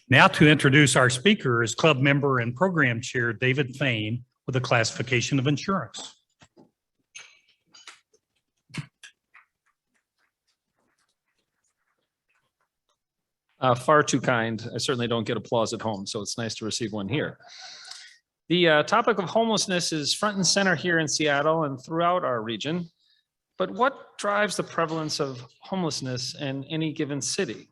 Now to introduce our speaker is club member and program chair David Fain with the classification of insurance. Far too kind. I certainly don't get applause at home, so it's nice to receive one here. The topic of homelessness is front and center here in Seattle and throughout our region. But what drives the prevalence of homelessness in any given city?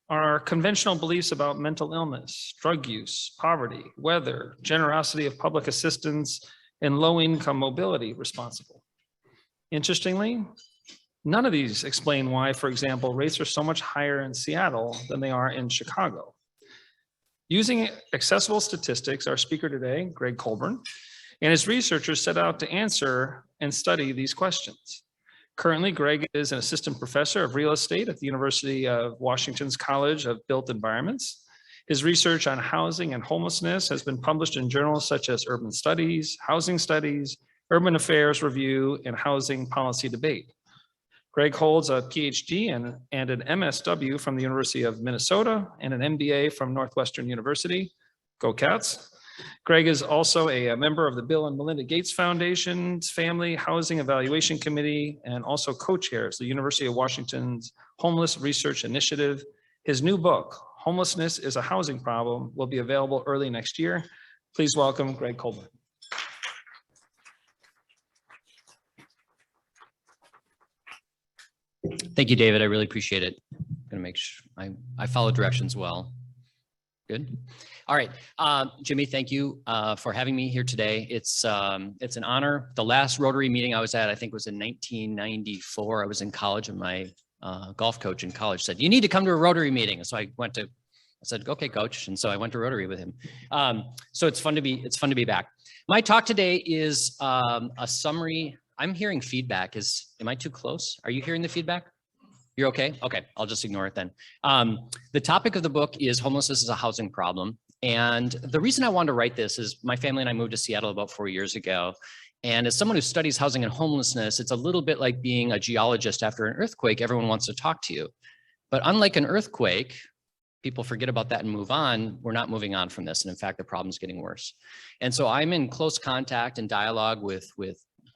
Are conventional beliefs about mental illness, drug use, poverty, weather, generosity of public assistance, and low-income mobility responsible? Interestingly, none of these explain why, for example, rates are so much higher in Seattle than they are in Chicago. Using accessible statistics, our speaker today, Gregg Colburn, and his researchers set out to answer and study these questions. Currently, Gregg is an assistant professor of real estate at the University of Washington's College of Built Environments. His research on housing and homelessness has been published in journals such as Urban Studies, Housing Studies, Urban Affairs Review, and Housing Policy Debate. Gregg holds a PhD and an MSW from the University of Minnesota and an MBA from Northwestern University. Go Cats. Gregg is also a member of the Bill and Melinda Gates Foundation's Family Housing Evaluation Committee and also co-chairs the University of Washington's Homeless Research Initiative. His new book, Homelessness is a Housing Problem, will be available early next year. Please welcome Gregg Colburn. Thank you, David. I really appreciate it. I'm gonna make sure I follow directions well. Good. All right, Jimmy, thank you for having me here today. It's an honor. The last Rotary meeting I was at, I think, was in 1994. I was in college, and my golf coach in college said, "You need to come to a Rotary meeting." So I said, "Okay, coach," and so I went to Rotary with him. So it's fun to be back. My talk today is a summary. I'm hearing feedback. Am I too close? Are you hearing the feedback? You're okay? Okay, I'll just ignore it then. The topic of the book is homelessness is a housing problem. And the reason I wanted to write this is my family and I moved to Seattle about 4 years ago. And as someone who studies housing and homelessness, it's a little bit like being a geologist after an earthquake. Everyone wants to talk to you. But unlike an earthquake, people forget about that and move on. We're not moving on from this. And in fact, the problem's getting worse. And so I'm in close contact and dialogue with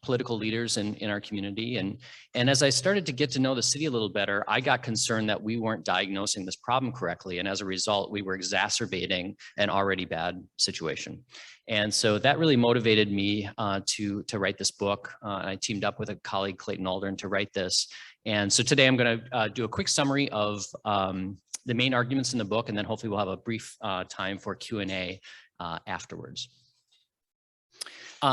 political leaders in our community. And as I started to get to know the city a little better, I got concerned that we weren't diagnosing this problem correctly. And as a result, we were exacerbating an already bad situation. And so that really motivated me to write this book. I teamed up with a colleague, Clayton Aldern, to write this. And so today I'm going to do a quick summary of the main arguments in the book, and then hopefully we'll have a brief time for Q&A afterwards.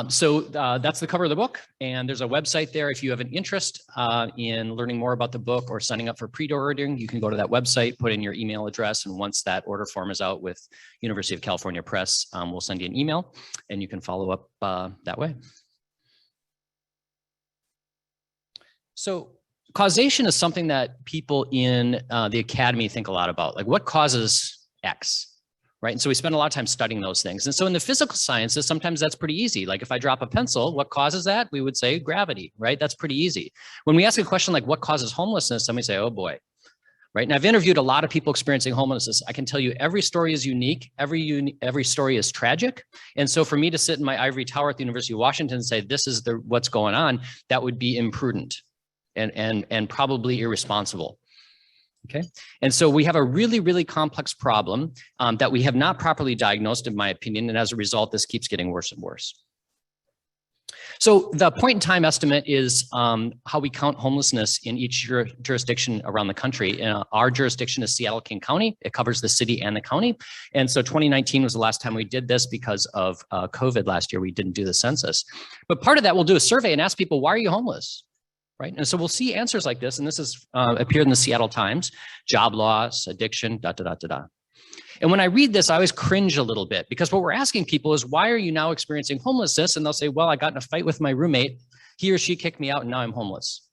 So that's the cover of the book, and there's a website there. If you have an interest in learning more about the book or signing up for pre-ordering, you can go to that website, put in your email address, and once that order form is out with University of California Press, we'll send you an email, and you can follow up that way. So causation is something that people in the academy think a lot about, like what causes X? Right. And so we spend a lot of time studying those things. And so in the physical sciences, sometimes that's pretty easy. Like if I drop a pencil, what causes that? We would say gravity, right? That's pretty easy. When we ask a question like what causes homelessness, somebody say, oh boy, right? And I've interviewed a lot of people experiencing homelessness. I can tell you every story is unique. Every story is tragic. And so for me to sit in my ivory tower at the University of Washington and say, this is what's going on, that would be imprudent and probably irresponsible. Okay, and so we have a really, really complex problem that we have not properly diagnosed, in my opinion, and as a result, this keeps getting worse and worse. So the point in time estimate is how we count homelessness in each jurisdiction around the country. Our jurisdiction is Seattle-King County. It covers the city and the county. And so 2019 was the last time we did this because of COVID last year. We didn't do the census. But part of that, we'll do a survey and ask people, why are you homeless? Right. And so we'll see answers like this. And this has appeared in the Seattle Times: job loss, addiction, da, da, da, da, da. And when I read this, I always cringe a little bit, because what we're asking people is, why are you now experiencing homelessness? And they'll say, well, I got in a fight with my roommate. He or she kicked me out and now I'm homeless.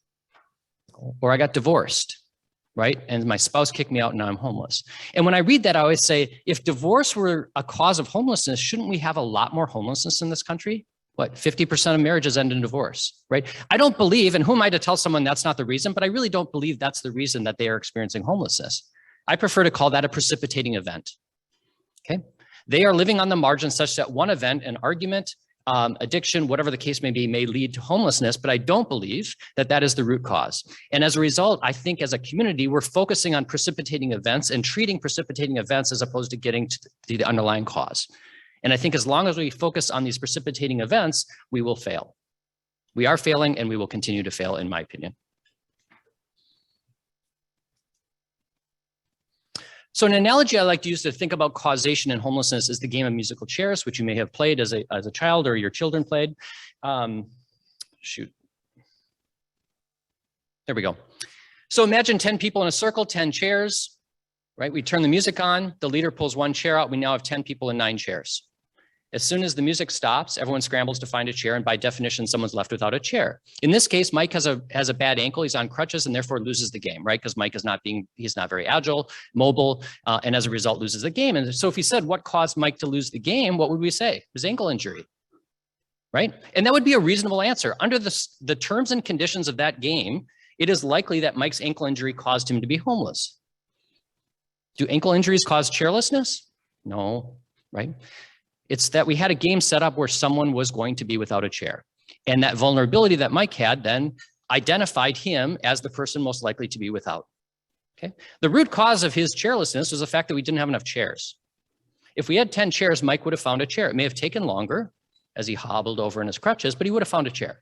Or I got divorced, right? And my spouse kicked me out and now I'm homeless. And when I read that, I always say, if divorce were a cause of homelessness, shouldn't we have a lot more homelessness in this country? What, 50% of marriages end in divorce, right? I don't believe, and who am I to tell someone that's not the reason, but I really don't believe that's the reason that they are experiencing homelessness. I prefer to call that a precipitating event, Okay. They are living on the margins such that one event, an argument, addiction, whatever the case may lead to homelessness, but I don't believe that that is the root cause. And as a result, I think as a community, we're focusing on precipitating events and treating precipitating events as opposed to getting to the underlying cause. And I think as long as we focus on these precipitating events, we will fail. We are failing and we will continue to fail, in my opinion. So an analogy I like to use to think about causation and homelessness is the game of musical chairs, which you may have played as a child or your children played. Shoot. There we go. So imagine 10 people in a circle, 10 chairs, right? We turn the music on, the leader pulls one chair out. We now have 10 people and 9 chairs. As soon as the music stops, everyone scrambles to find a chair, and by definition, someone's left without a chair. In this case, Mike has a bad ankle. He's on crutches and therefore loses the game, right? Because Mike is he's not very agile, mobile, and as a result loses the game. And so if we said what caused Mike to lose the game, what would we say? His ankle injury, right? And that would be a reasonable answer. Under the terms and conditions of that game, it is likely that Mike's ankle injury caused him to be homeless. Do ankle injuries cause chairlessness? No, right? It's that we had a game set up where someone was going to be without a chair. And that vulnerability that Mike had then identified him as the person most likely to be without. Okay. The root cause of his chairlessness was the fact that we didn't have enough chairs. If we had 10 chairs, Mike would have found a chair. It may have taken longer as he hobbled over in his crutches, but he would have found a chair.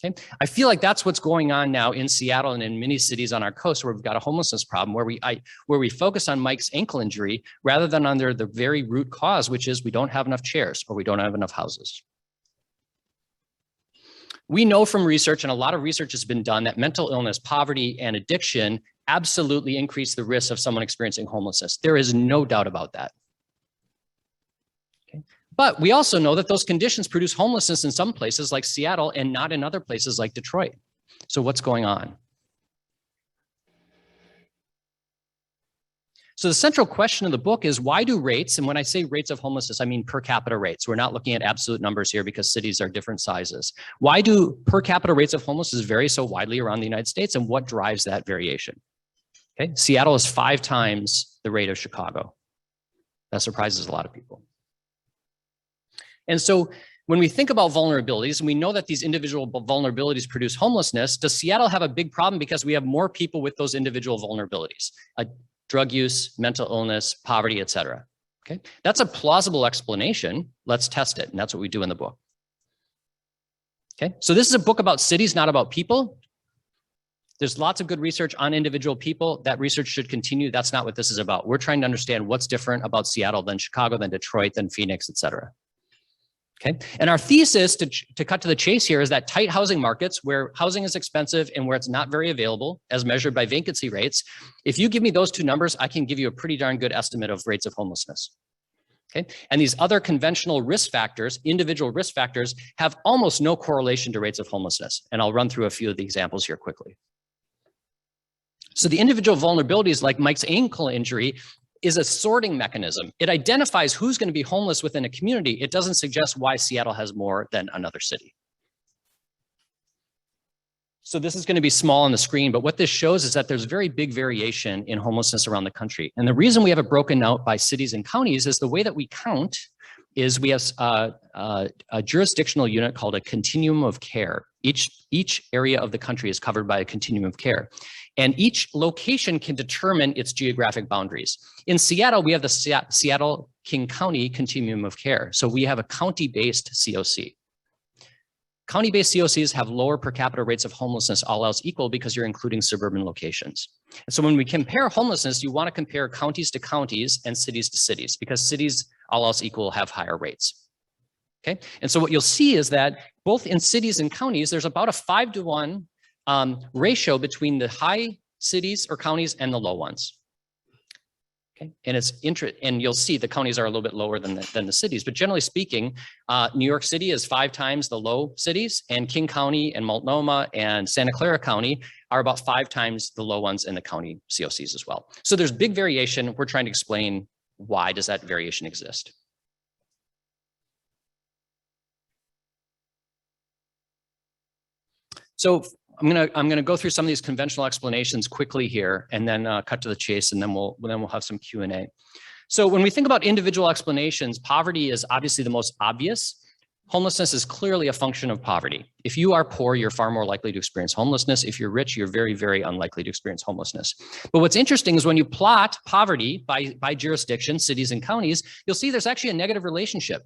Okay. I feel like that's what's going on now in Seattle and in many cities on our coast where we've got a homelessness problem, where we focus on Mike's ankle injury rather than on the very root cause, which is we don't have enough chairs or we don't have enough houses. We know from research, and a lot of research has been done, that mental illness, poverty, and addiction absolutely increase the risk of someone experiencing homelessness. There is no doubt about that. Okay. But we also know that those conditions produce homelessness in some places like Seattle and not in other places like Detroit. So what's going on? So the central question of the book is, why do rates, and when I say rates of homelessness, I mean per capita rates. We're not looking at absolute numbers here because cities are different sizes. Why do per capita rates of homelessness vary so widely around the United States, and what drives that variation? Okay, Seattle is 5 times the rate of Chicago. That surprises a lot of people. And so when we think about vulnerabilities, and we know that these individual vulnerabilities produce homelessness, does Seattle have a big problem because we have more people with those individual vulnerabilities? Drug use, mental illness, poverty, et cetera. Okay, that's a plausible explanation. Let's test it, and that's what we do in the book. Okay, so this is a book about cities, not about people. There's lots of good research on individual people. That research should continue. That's not what this is about. We're trying to understand what's different about Seattle than Chicago, than Detroit, than Phoenix, et cetera. Okay, and our thesis, to cut to the chase here, is that tight housing markets where housing is expensive and where it's not very available, as measured by vacancy rates, if you give me those 2 numbers, I can give you a pretty darn good estimate of rates of homelessness. Okay, and these other conventional risk factors, individual risk factors, have almost no correlation to rates of homelessness. And I'll run through a few of the examples here quickly. So the individual vulnerabilities, like Mike's ankle injury, is a sorting mechanism. It identifies who's going to be homeless within a community. It doesn't suggest why Seattle has more than another city. So this is going to be small on the screen, but what this shows is that there's very big variation in homelessness around the country. And the reason we have it broken out by cities and counties is the way that we count is we have a jurisdictional unit called a continuum of care. Each area of the country is covered by a continuum of care. And each location can determine its geographic boundaries. In Seattle, we have the Seattle-King County Continuum of Care. So we have a county-based COC. County-based COCs have lower per capita rates of homelessness, all else equal, because you're including suburban locations. And so when we compare homelessness, you want to compare counties to counties and cities to cities, because cities, all else equal, have higher rates. Okay, and so what you'll see is that both in cities and counties, there's about a 5-to-1 ratio between the high cities or counties and the low ones. Okay, and you'll see the counties are a little bit lower than the cities, but generally speaking, New York City is 5 times the low cities, and King County and Multnomah and Santa Clara County are about 5 times the low ones in the county COCs as well. So there's big variation. We're trying to explain why does that variation exist. So I'm gonna go through some of these conventional explanations quickly here, and then cut to the chase, and then we'll have some Q&A. So when we think about individual explanations, poverty is obviously the most obvious. Homelessness is clearly a function of poverty. If you are poor, you're far more likely to experience homelessness. If you're rich, you're very, very unlikely to experience homelessness. But what's interesting is when you plot poverty by jurisdiction, cities and counties, you'll see there's actually a negative relationship.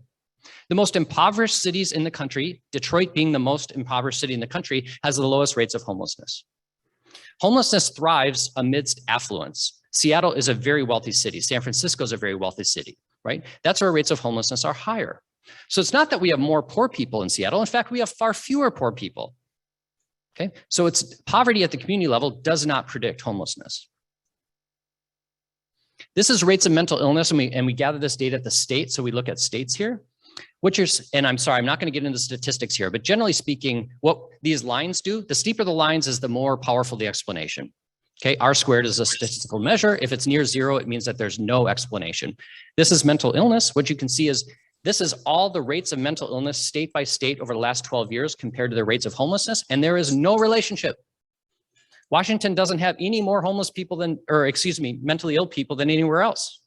The most impoverished cities in the country, Detroit being the most impoverished city in the country, has the lowest rates of homelessness. Homelessness thrives amidst affluence. Seattle is a very wealthy city. San Francisco is a very wealthy city, right? That's where rates of homelessness are higher. So it's not that we have more poor people in Seattle. In fact, we have far fewer poor people. Okay, so it's poverty at the community level does not predict homelessness. This is rates of mental illness, and we gather this data at the state. So we look at states here, and I'm sorry, I'm not going to get into statistics here, but generally speaking, what these lines do, the steeper the lines is the more powerful the explanation. Okay, R squared is a statistical measure. If it's near zero, it means that there's no explanation. This is mental illness. What you can see is this is all the rates of mental illness state by state over the last 12 years compared to the rates of homelessness, and there is no relationship. Washington doesn't have any more homeless people mentally ill people than anywhere else.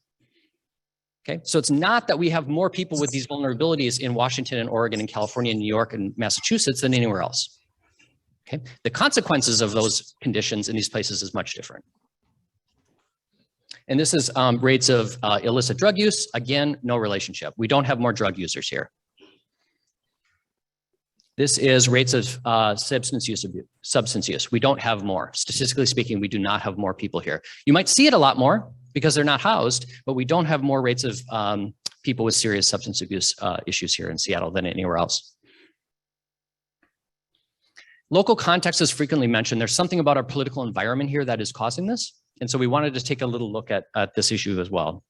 Okay, so it's not that we have more people with these vulnerabilities in Washington and Oregon and California and New York and Massachusetts than anywhere else. Okay, the consequences of those conditions in these places is much different. And this is rates of illicit drug use. Again, no relationship. We don't have more drug users here. This is rates of substance use. We don't have more. Statistically speaking, we do not have more people here. You might see it a lot more because they're not housed, but we don't have more rates of people with serious substance abuse issues here in Seattle than anywhere else. Local context is frequently mentioned. There's something about our political environment here that is causing this. And so we wanted to take a little look at this issue as well.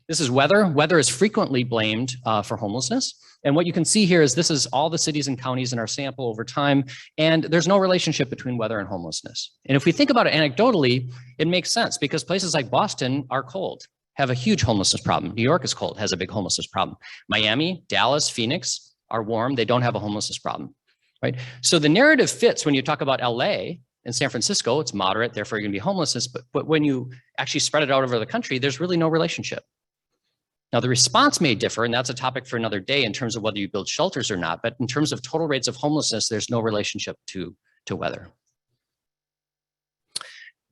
This is weather. Weather is frequently blamed for homelessness. And what you can see here is this is all the cities and counties in our sample over time. And there's no relationship between weather and homelessness. And if we think about it anecdotally, it makes sense because places like Boston are cold, have a huge homelessness problem. New York is cold, has a big homelessness problem. Miami, Dallas, Phoenix are warm. They don't have a homelessness problem, right? So the narrative fits when you talk about LA. In San Francisco, it's moderate, therefore you're going to be homelessness. But when you actually spread it out over the country, there's really no relationship. Now, the response may differ, and that's a topic for another day in terms of whether you build shelters or not. But in terms of total rates of homelessness, there's no relationship to weather.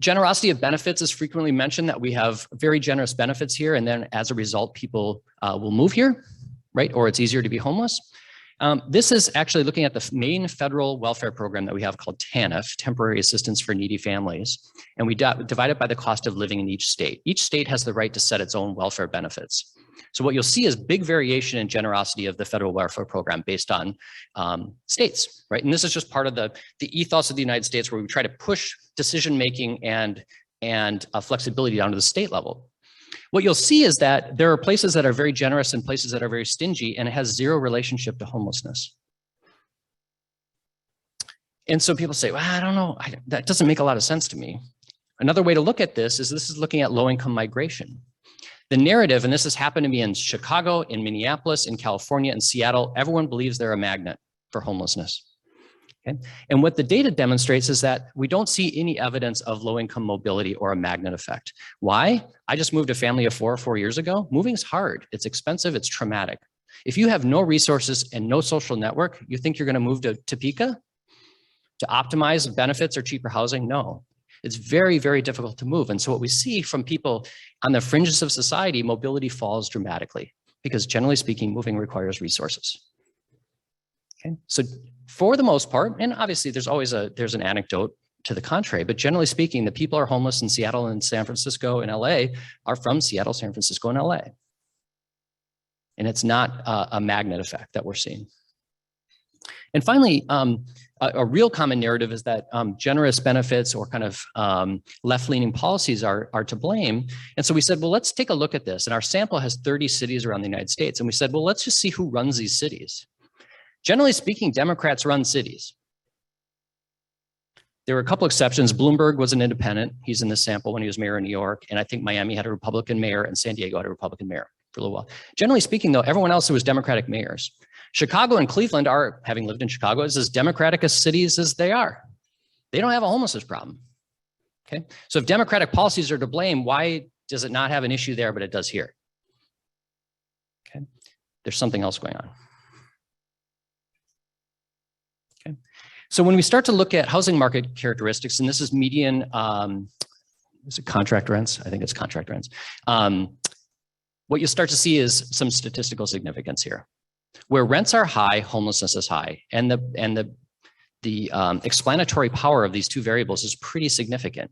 Generosity of benefits is frequently mentioned, that we have very generous benefits here. And then as a result, people will move here, right? Or it's easier to be homeless. This is actually looking at the main federal welfare program that we have called TANF, Temporary Assistance for Needy Families. And we divide it by the cost of living in each state. Each state has the right to set its own welfare benefits. So what you'll see is big variation in generosity of the federal welfare program based on states, right? And this is just part of the ethos of the United States, where we try to push decision-making and flexibility down to the state level. What you'll see is that there are places that are very generous and places that are very stingy, and it has zero relationship to homelessness. And so people say, well, I don't know, that doesn't make a lot of sense to me. Another way to look at this is looking at low-income migration. The narrative, and this has happened to me in Chicago, in Minneapolis, in California, in Seattle, everyone believes they're a magnet for homelessness. Okay? And what the data demonstrates is that we don't see any evidence of low-income mobility or a magnet effect. Why? I just moved a family of 4 years ago. Moving's hard. It's expensive. It's traumatic. If you have no resources and no social network, you think you're going to move to Topeka to optimize benefits or cheaper housing? No. It's very, very difficult to move. And so what we see from people on the fringes of society, mobility falls dramatically because generally speaking, moving requires resources. Okay, so for the most part, and obviously there's an anecdote to the contrary, but generally speaking, the people are homeless in Seattle and San Francisco and LA are from Seattle, San Francisco, and LA. And it's not a magnet effect that we're seeing. And finally, a real common narrative is that generous benefits or kind of left-leaning policies are to blame. And so we said, well, let's take a look at this. And our sample has 30 cities around the United States. And we said, well, let's just see who runs these cities. Generally speaking, Democrats run cities. There were a couple exceptions. Bloomberg was an independent. He's in this sample when he was mayor in New York. And I think Miami had a Republican mayor and San Diego had a Republican mayor for a little while. Generally speaking, though, everyone else was Democratic mayors. Chicago and Cleveland are, having lived in Chicago, is as democratic as cities as they are. They don't have a homelessness problem. Okay, so if democratic policies are to blame, why does it not have an issue there, but it does here? Okay, there's something else going on. Okay, so when we start to look at housing market characteristics, and this is median, is it contract rents? I think it's contract rents. What you'll start to see is some statistical significance here. Where rents are high, homelessness is high, and the explanatory power of these two variables is pretty significant.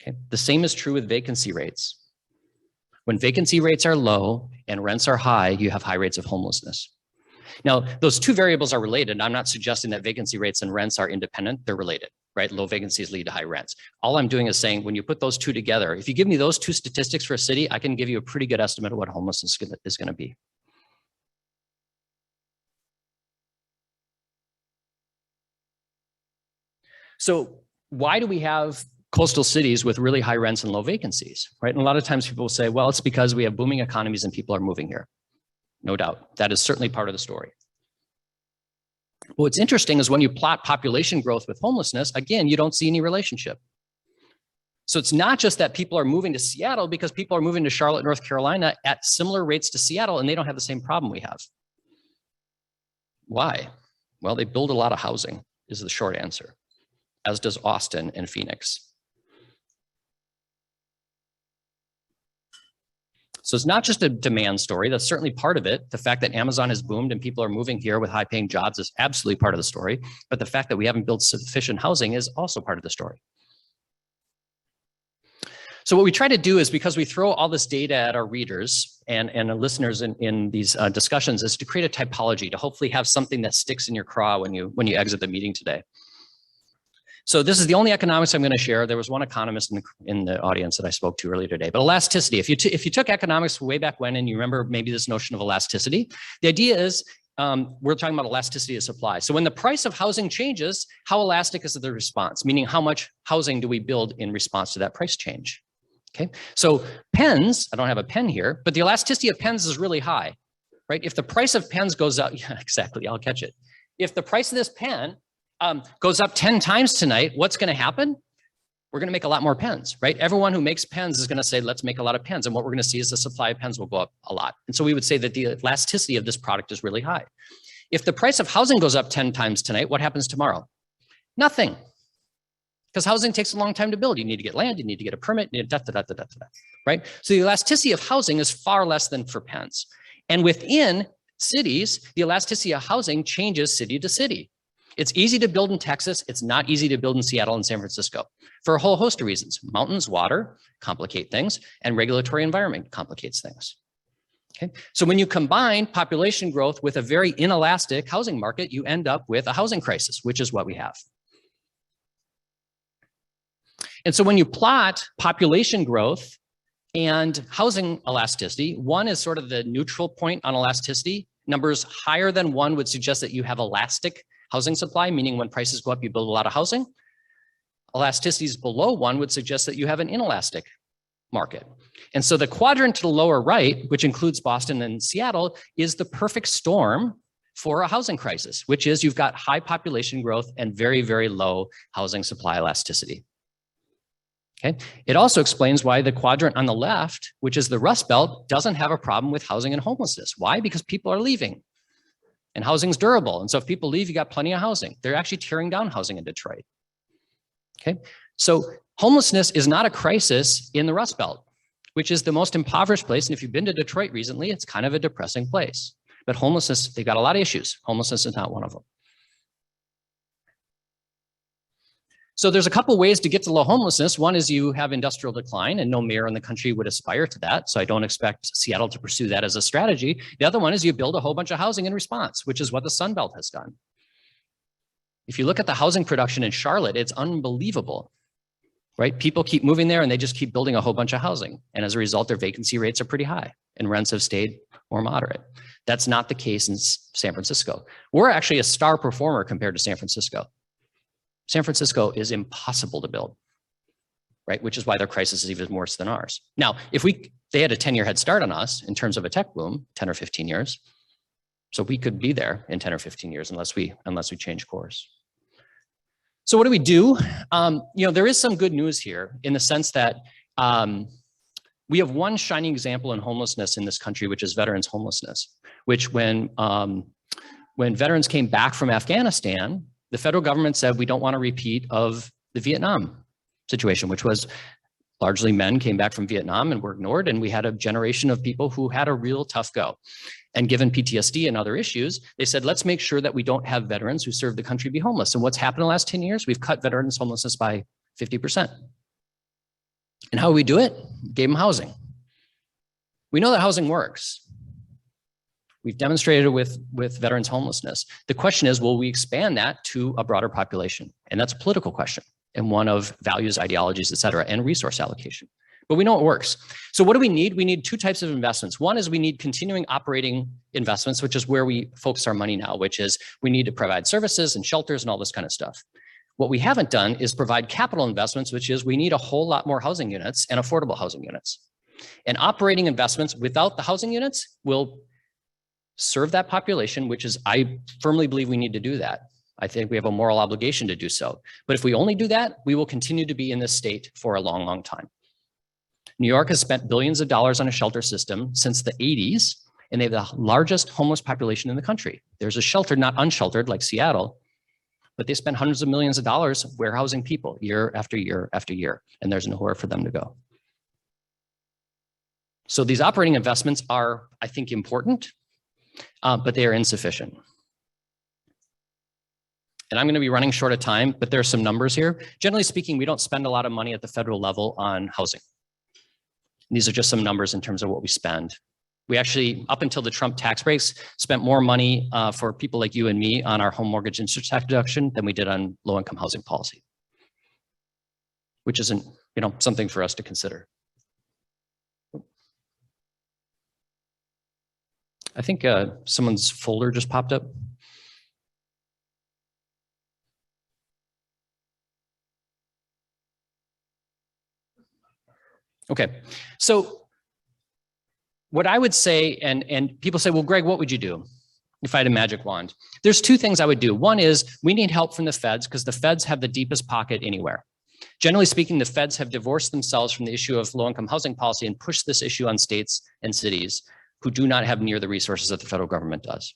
Okay, the same is true with vacancy rates. When vacancy rates are low and rents are high, you have high rates of homelessness. Now, those two variables are related. I'm not suggesting that vacancy rates and rents are independent. They're related, right? Low vacancies lead to high rents. All I'm doing is saying when you put those two together, if you give me those two statistics for a city, I can give you a pretty good estimate of what homelessness is going to be. So why do we have coastal cities with really high rents and low vacancies, right? And a lot of times people will say, well, it's because we have booming economies and people are moving here. No doubt. That is certainly part of the story. What's interesting is when you plot population growth with homelessness, again, you don't see any relationship. So it's not just that people are moving to Seattle because people are moving to Charlotte, North Carolina at similar rates to Seattle, and they don't have the same problem we have. Why? Well, they build a lot of housing is the short answer, as does Austin and Phoenix. So it's not just a demand story. That's certainly part of it. The fact that Amazon has boomed and people are moving here with high paying jobs is absolutely part of the story. But the fact that we haven't built sufficient housing is also part of the story. So what we try to do is, because we throw all this data at our readers and our listeners in these discussions, is to create a typology to hopefully have something that sticks in your craw when you exit the meeting today. So this is the only economics I'm going to share. There was one economist in the audience that I spoke to earlier today, but elasticity. If you took economics way back when, and you remember maybe this notion of elasticity, the idea is we're talking about elasticity of supply. So when the price of housing changes, how elastic is the response? Meaning how much housing do we build in response to that price change? Okay, so pens, I don't have a pen here, but the elasticity of pens is really high, right? If the price of pens goes up, yeah, exactly, I'll catch it. If the price of this pen goes up 10 times tonight, what's going to happen? We're going to make a lot more pens, right? Everyone who makes pens is going to say, let's make a lot of pens. And what we're going to see is the supply of pens will go up a lot. And so we would say that the elasticity of this product is really high. If the price of housing goes up 10 times tonight, what happens tomorrow? Nothing. Because housing takes a long time to build. You need to get land, you need to get a permit, you need right? So the elasticity of housing is far less than for pens. And within cities, the elasticity of housing changes city to city. It's easy to build in Texas. It's not easy to build in Seattle and San Francisco for a whole host of reasons. Mountains, water complicate things, and regulatory environment complicates things. Okay, so when you combine population growth with a very inelastic housing market, you end up with a housing crisis, which is what we have. And so when you plot population growth and housing elasticity, one is sort of the neutral point on elasticity. Numbers higher than 1 would suggest that you have elastic housing supply, meaning when prices go up, you build a lot of housing. Elasticities below 1 would suggest that you have an inelastic market. And so the quadrant to the lower right, which includes Boston and Seattle, is the perfect storm for a housing crisis, which is you've got high population growth and very, very low housing supply elasticity. Okay. It also explains why the quadrant on the left, which is the Rust Belt, doesn't have a problem with housing and homelessness. Why? Because people are leaving. And housing's durable. And so if people leave, you got plenty of housing. They're actually tearing down housing in Detroit. Okay, so homelessness is not a crisis in the Rust Belt, which is the most impoverished place. And if you've been to Detroit recently, it's kind of a depressing place. But homelessness, they've got a lot of issues. Homelessness is not one of them. So there's a couple ways to get to low homelessness. One is you have industrial decline, and no mayor in the country would aspire to that. So I don't expect Seattle to pursue that as a strategy. The other one is you build a whole bunch of housing in response, which is what the Sun Belt has done. If you look at the housing production in Charlotte, it's unbelievable, right? People keep moving there and they just keep building a whole bunch of housing. And as a result, their vacancy rates are pretty high and rents have stayed more moderate. That's not the case in San Francisco. We're actually a star performer compared to San Francisco. San Francisco is impossible to build, right? Which is why their crisis is even worse than ours. Now, if they had a 10-year head start on us in terms of a tech boom, 10 or 15 years. So we could be there in 10 or 15 years unless we change course. So what do we do? There is some good news here in the sense that we have one shining example in homelessness in this country, which is veterans homelessness, which when veterans came back from Afghanistan, the federal government said, we don't want a repeat of the Vietnam situation, which was largely men came back from Vietnam and were ignored. And we had a generation of people who had a real tough go. And given PTSD and other issues, they said, let's make sure that we don't have veterans who serve the country be homeless. And what's happened in the last 10 years? We've cut veterans homelessness by 50%. And how do we do it? Gave them housing. We know that housing works. We've demonstrated it with veterans homelessness. The question is, will we expand that to a broader population? And that's a political question and one of values, ideologies, et cetera, and resource allocation. But we know it works. So what do we need? We need two types of investments. One is we need continuing operating investments, which is where we focus our money now, which is we need to provide services and shelters and all this kind of stuff. What we haven't done is provide capital investments, which is we need a whole lot more housing units and affordable housing units. And operating investments without the housing units will serve that population, which is, I firmly believe we need to do that. I think we have a moral obligation to do so. But if we only do that, we will continue to be in this state for a long, long time. New York has spent billions of dollars on a shelter system since the 80s, and they have the largest homeless population in the country. There's a shelter, not unsheltered like Seattle, but they spend hundreds of millions of dollars warehousing people year after year after year, and there's nowhere for them to go. So these operating investments are, I think, important, but they are insufficient. And I'm going to be running short of time, but there are some numbers here. Generally speaking, we don't spend a lot of money at the federal level on housing. These are just some numbers in terms of what we spend. We actually, up until the Trump tax breaks, spent more money for people like you and me on our home mortgage interest tax deduction than we did on low-income housing policy, which isn't, something for us to consider. I think someone's folder just popped up. Okay, so what I would say, and people say, well, Greg, what would you do if I had a magic wand? There's two things I would do. One is we need help from the feds because the feds have the deepest pocket anywhere. Generally speaking, the feds have divorced themselves from the issue of low-income housing policy and pushed this issue on states and cities who do not have near the resources that the federal government does.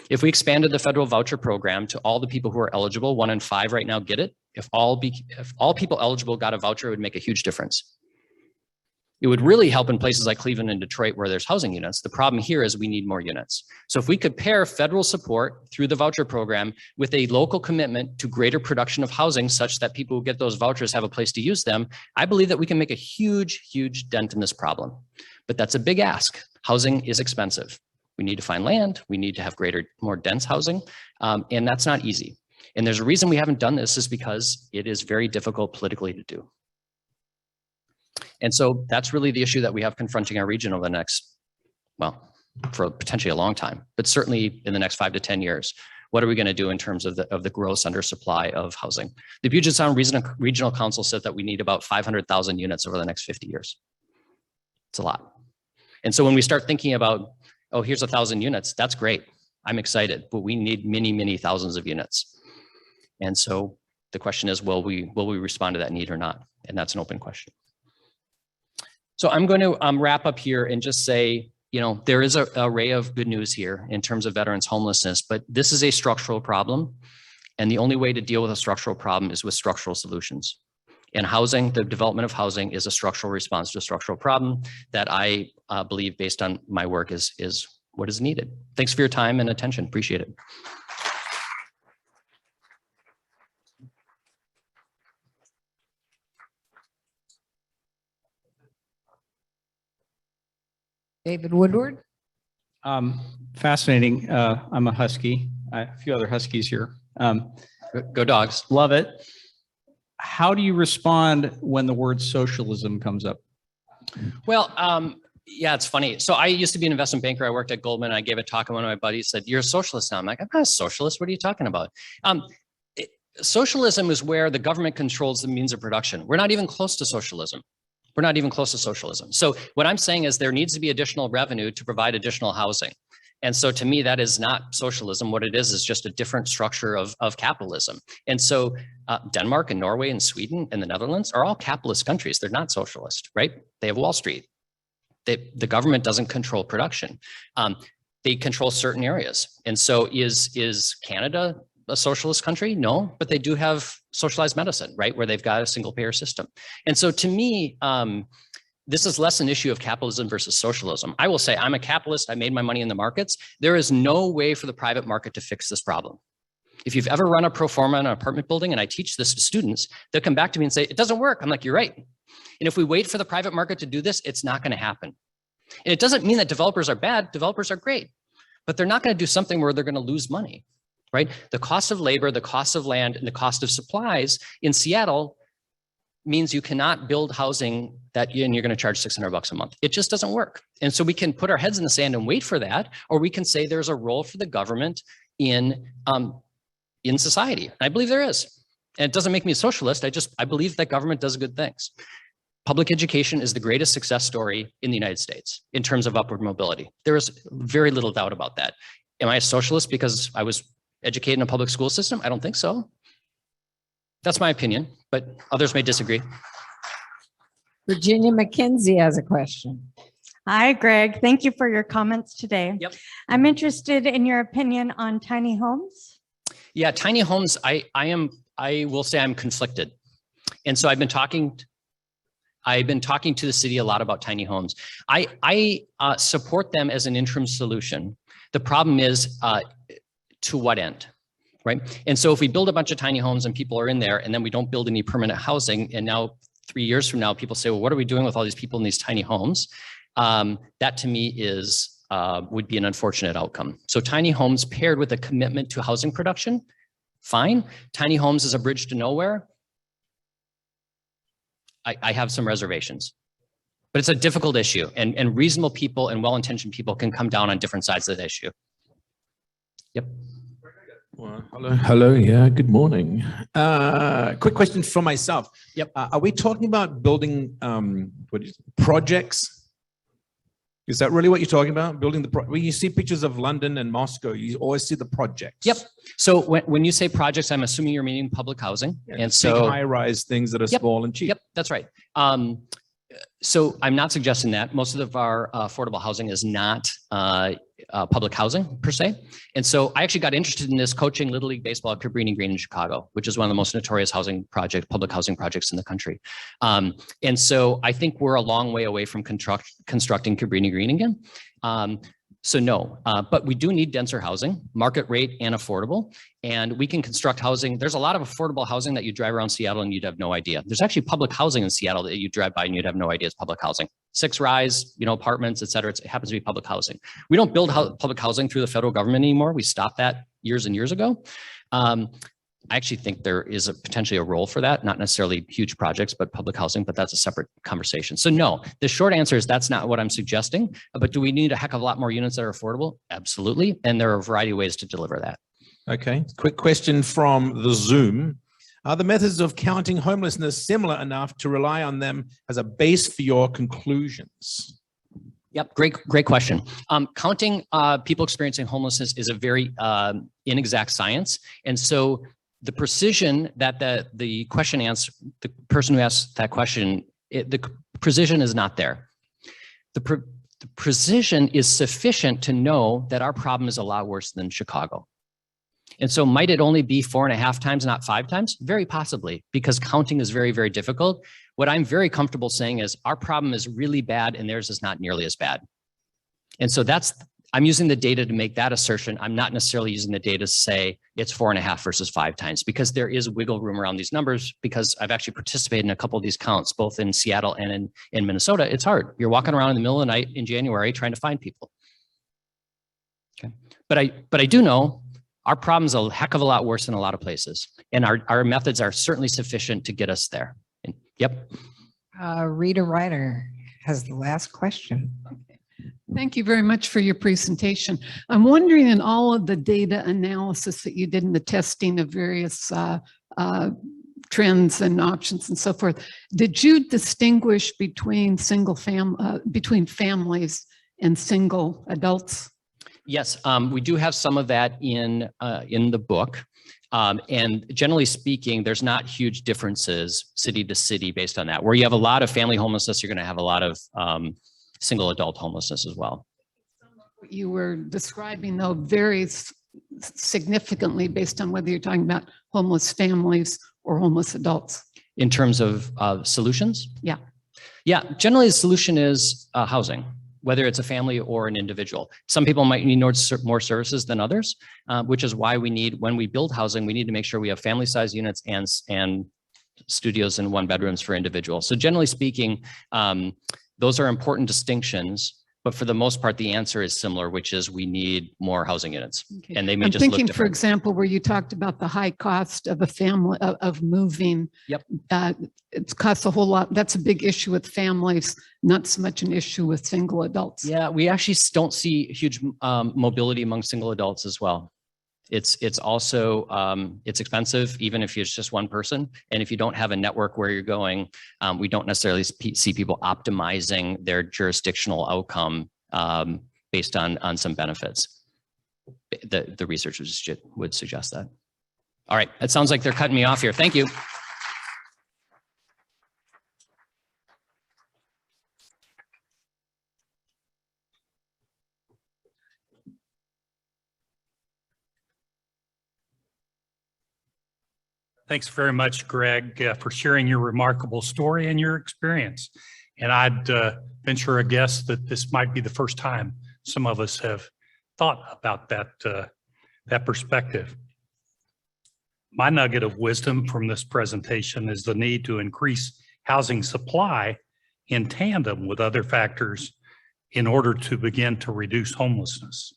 If we expanded the federal voucher program to all the people who are eligible, 1 in 5 right now get it. If all people eligible got a voucher, it would make a huge difference. It would really help in places like Cleveland and Detroit where there's housing units. The problem here is we need more units. So if we could pair federal support through the voucher program with a local commitment to greater production of housing such that people who get those vouchers have a place to use them, I believe that we can make a huge, huge dent in this problem. But that's a big ask. Housing is expensive. We need to find land. We need to have more dense housing. And that's not easy. And there's a reason we haven't done this is because it is very difficult politically to do. And so that's really the issue that we have confronting our region over the next, well, for potentially a long time, but certainly in the next 5 to 10 years. What are we going to do in terms of the gross undersupply of housing? The Puget Sound Regional Council said that we need about 500,000 units over the next 50 years. It's a lot. And so when we start thinking about, oh, here's 1,000 units, that's great. I'm excited, but we need many, many thousands of units. And so the question is, will we respond to that need or not? And that's an open question. So I'm going to wrap up here and just say, there is an array of good news here in terms of veterans homelessness, but this is a structural problem. And the only way to deal with a structural problem is with structural solutions. And housing, the development of housing is a structural response to a structural problem that I believe based on my work is what is needed. Thanks for your time and attention. Appreciate it. David Woodward. Fascinating. I'm a Husky. A few other Huskies here. Go Dogs. Love it. How do you respond when the word socialism comes up? Well, yeah, it's funny. So I used to be an investment banker. I worked at Goldman. I gave a talk and one of my buddies said, "You're a socialist now." I'm like, "I'm not a socialist. What are you talking about?" Socialism is where the government controls the means of production. We're not even close to socialism. We're not even close to socialism. So what I'm saying is there needs to be additional revenue to provide additional housing. And so to me, that is not socialism. What it is just a different structure of capitalism. And so Denmark and Norway and Sweden and the Netherlands are all capitalist countries. They're not socialist, right? They have Wall Street. The government doesn't control production. They control certain areas. And so is Canada a socialist country? No, but they do have socialized medicine, right? Where they've got a single payer system. And so to me, this is less an issue of capitalism versus socialism. I will say I'm a capitalist. I made my money in the markets. There is no way for the private market to fix this problem. If you've ever run a pro forma in an apartment building, and I teach this to students, they'll come back to me and say, it doesn't work. I'm like, you're right. And if we wait for the private market to do this, it's not going to happen. And it doesn't mean that developers are bad. Developers are great, but they're not going to do something where they're going to lose money, right? The cost of labor, the cost of land, and the cost of supplies in Seattle means you cannot build housing and you're going to charge $600 a month. It just doesn't work. And so we can put our heads in the sand and wait for that, or we can say there's a role for the government in society. I believe there is. And it doesn't make me a socialist. I believe that government does good things. Public education is the greatest success story in the United States in terms of upward mobility. There is very little doubt about that. Am I a socialist because I was educated in a public school system? I don't think so. That's my opinion, but others may disagree. Virginia McKenzie has a question. Hi, Greg. Thank you for your comments today. Yep. I'm interested in your opinion on tiny homes. Yeah, tiny homes, I will say I'm conflicted. And so I've been talking to the city a lot about tiny homes. I support them as an interim solution. The problem is to what end, right? And so if we build a bunch of tiny homes and people are in there and then we don't build any permanent housing, and now 3 years from now, people say, well, what are we doing with all these people in these tiny homes? That to me would be an unfortunate outcome. So tiny homes paired with a commitment to housing production, fine. Tiny homes is a bridge to nowhere. I have some reservations, but it's a difficult issue, and reasonable people and well-intentioned people can come down on different sides of the issue. Yep. Well, hello. Yeah, good morning. Quick question for myself. Yep. Are we talking about building projects? Is that really what you're talking about? Building when you see pictures of London and Moscow, you always see the projects. Yep. So when you say projects, I'm assuming you're meaning public housing. Yeah, and so high-rise things that are small and cheap. Yep, that's right. So I'm not suggesting that. Most of our affordable housing is not public housing per se. And so I actually got interested in this coaching Little League Baseball at Cabrini Green in Chicago, which is one of the most notorious public housing projects in the country. And so I think we're a long way away from constructing Cabrini Green again. So no, but we do need denser housing, market rate and affordable, and we can construct housing. There's a lot of affordable housing that you drive around Seattle and you'd have no idea. There's actually public housing in Seattle that you drive by and you'd have no idea it's public housing. 6-rise, apartments, et cetera. It happens to be public housing. We don't build public housing through the federal government anymore. We stopped that years and years ago. I actually think there is potentially a role for that, not necessarily huge projects, but public housing, but that's a separate conversation. So no, the short answer is that's not what I'm suggesting, but do we need a heck of a lot more units that are affordable? Absolutely. And there are a variety of ways to deliver that. Okay, quick question from the Zoom. Are the methods of counting homelessness similar enough to rely on them as a base for your conclusions? Yep, great question. Counting people experiencing homelessness is a very inexact science. And so the precision that the person who asked that question, the precision is not there. The precision is sufficient to know that our problem is a lot worse than Chicago. And so might it only be 4.5 times, not 5 times? Very possibly, because counting is very, very difficult. What I'm very comfortable saying is our problem is really bad and theirs is not nearly as bad. And so I'm using the data to make that assertion. I'm not necessarily using the data to say it's 4.5 versus 5 times, because there is wiggle room around these numbers, because I've actually participated in a couple of these counts, both in Seattle and in Minnesota. It's hard. You're walking around in the middle of the night in January trying to find people. Okay. But I do know our problem's a heck of a lot worse in a lot of places. And our methods are certainly sufficient to get us there. And, yep. Rita Ryder has the last question. Thank you very much for your presentation. I'm wondering, in all of the data analysis that you did in the testing of various trends and options and so forth, did you distinguish between between families and single adults? Yes, we do have some of that in the book. And generally speaking, there's not huge differences city to city based on that. Where you have a lot of family homelessness, you're going to have a lot of single adult homelessness as well. What you were describing though varies significantly based on whether you're talking about homeless families or homeless adults. In terms of solutions? Yeah. Yeah, generally the solution is housing, whether it's a family or an individual. Some people might need more services than others, which is why we need, when we build housing, we need to make sure we have family size units and studios and 1 bedrooms for individuals. So generally speaking, those are important distinctions, but for the most part, the answer is similar, which is we need more housing units. Okay. And they may I'm just look thinking, for different. example, where you talked about the high cost of a family of moving. Yep. It costs a whole lot. That's a big issue with families, not so much an issue with single adults. Yeah, we actually don't see huge mobility among single adults as well. It's also, it's expensive, even if it's just one person. And if you don't have a network where you're going, we don't necessarily see people optimizing their jurisdictional outcome based on some benefits. The research would suggest that. All right, it sounds like they're cutting me off here. Thank you. Thanks very much, Greg, for sharing your remarkable story and your experience. And I'd venture a guess that this might be the first time some of us have thought about that perspective. My nugget of wisdom from this presentation is the need to increase housing supply in tandem with other factors in order to begin to reduce homelessness.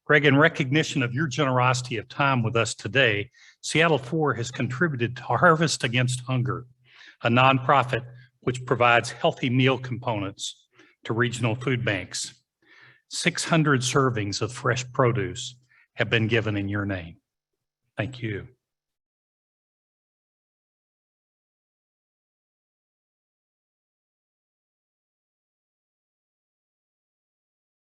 Greg, in recognition of your generosity of time with us today, Seattle 4 has contributed to Harvest Against Hunger, a nonprofit which provides healthy meal components to regional food banks. 600 servings of fresh produce have been given in your name. Thank you.